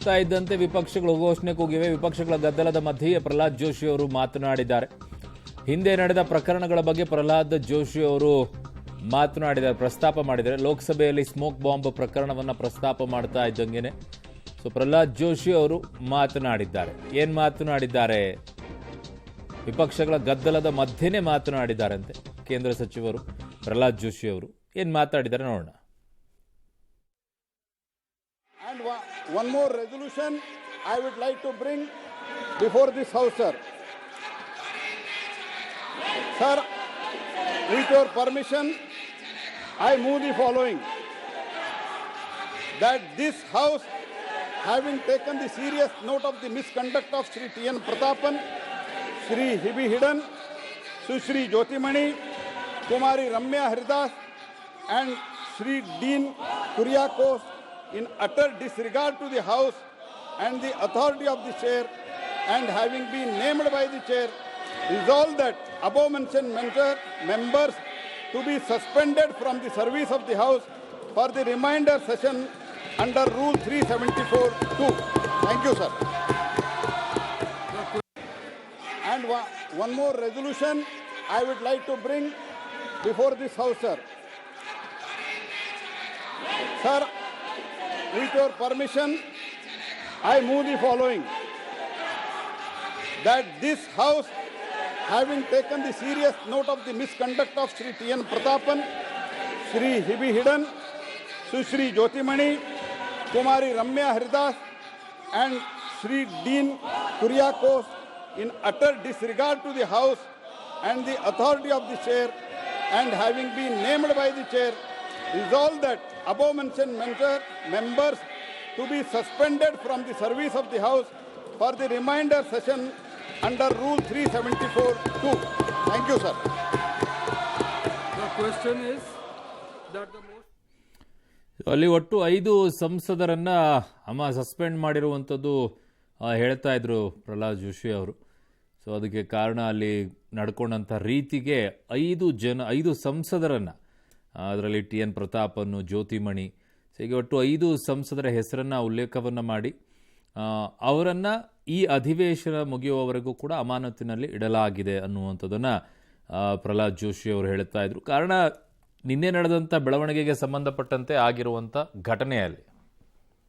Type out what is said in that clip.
ಆಗ್ತಾ ಇದ್ದಂತೆ ವಿಪಕ್ಷಗಳು ಘೋಷಣೆ ಕೂಗಿವೆ. ವಿಪಕ್ಷಗಳ ಗದ್ದಲದ ಮಧ್ಯೆಯೇ ಪ್ರಹ್ಲಾದ್ ಜೋಶಿ ಅವರು ಮಾತನಾಡಿದ್ದಾರೆ. ಹಿಂದೆ ನಡೆದ ಪ್ರಕರಣಗಳ ಬಗ್ಗೆ ಪ್ರಹ್ಲಾದ್ ಜೋಶಿ ಅವರು ಮಾತನಾಡಿದ್ದಾರೆ, ಪ್ರಸ್ತಾಪ ಮಾಡಿದ್ದಾರೆ. ಲೋಕಸಭೆಯಲ್ಲಿ ಸ್ಮೋಕ್ ಬಾಂಬ್ ಪ್ರಕರಣವನ್ನು ಪ್ರಸ್ತಾಪ ಮಾಡ್ತಾ ಇದ್ದಂಗೆನೆ ಪ್ರಹ್ಲಾದ್ ಜೋಶಿ ಅವರು ಮಾತನಾಡಿದ್ದಾರೆ. ಏನ್ ಮಾತನಾಡಿದ್ದಾರೆ? ವಿಪಕ್ಷಗಳ ಗದ್ದಲದ ಮಧ್ಯೆನೇ ಮಾತನಾಡಿದ್ದಾರಂತೆ ಕೇಂದ್ರ ಸಚಿವರು ಪ್ರಹ್ಲಾದ್ ಜೋಶಿ ಅವರು. ಏನ್ ಮಾತಾಡಿದ್ದಾರೆ ನೋಡೋಣ. And one more resolution I would like to bring before this House, sir. Sir, with your permission, I move the following. That this House, having taken the serious note of the misconduct of Shri T.N. Pratapan, Shri Hibi Hidden, Sushri Jyotimani, Kumari Ramya Haridas, and Shri Dean Kuriakos, in utter disregard to the House and the authority of the Chair, and having been named by the Chair, resolve that above mentioned members to be suspended from the service of the House for the remainder session under Rule 374(2). Thank you, sir. And one more resolution I would like to bring before this House, sir. Sir, with your permission, I move the following. That this House, having taken the serious note of the misconduct of Shri T.N. Pratapan, Shri Hibi Hidden, Sushri Jyotimani, Kumari Ramya Haridas, and Shri Dean Kuriakos, in utter disregard to the House and the authority of the Chair, and having been named by the Chair, resolve that above mentioned members to be suspended from the service of the House for the remainder session under Rule 374(2). Thank you, sir. The question is that the most... ಅಲ್ಲಿ ಒಟ್ಟು 5 ಸಂಸದರನ್ನ suspend ಮಾಡಿರುವಂಥದ್ದು ಹೇಳ್ತಾ ಇದ್ರು ಪ್ರಹ್ಲಾದ್ ಜೋಶಿ ಅವರು. ಅದಕ್ಕೆ ಕಾರಣ ಅಲ್ಲಿ ನಡ್ಕೊಂಡಂಥ ರೀತಿಗೆ 5 ಸಂಸದರನ್ನ, ಅದರಲ್ಲಿ T.N. ಪ್ರತಾಪನ್ನು, ಜ್ಯೋತಿಮಣಿ, ಹೀಗೆ ಒಟ್ಟು 5 ಸಂಸದರ ಹೆಸರನ್ನು ಉಲ್ಲೇಖವನ್ನು ಮಾಡಿ ಅವರನ್ನು ಈ ಅಧಿವೇಶನ ಮುಗಿಯುವವರೆಗೂ ಕೂಡ ಅಮಾನತಿನಲ್ಲಿ ಇಡಲಾಗಿದೆ ಅನ್ನುವಂಥದ್ದನ್ನು ಪ್ರಹ್ಲಾದ್ ಜೋಶಿ ಅವರು ಹೇಳ್ತಾ ಇದ್ರು. ಕಾರಣ ನಿನ್ನೆ ನಡೆದಂಥ ಬೆಳವಣಿಗೆಗೆ ಸಂಬಂಧಪಟ್ಟಂತೆ ಆಗಿರುವಂಥ ಘಟನೆಯಲ್ಲಿ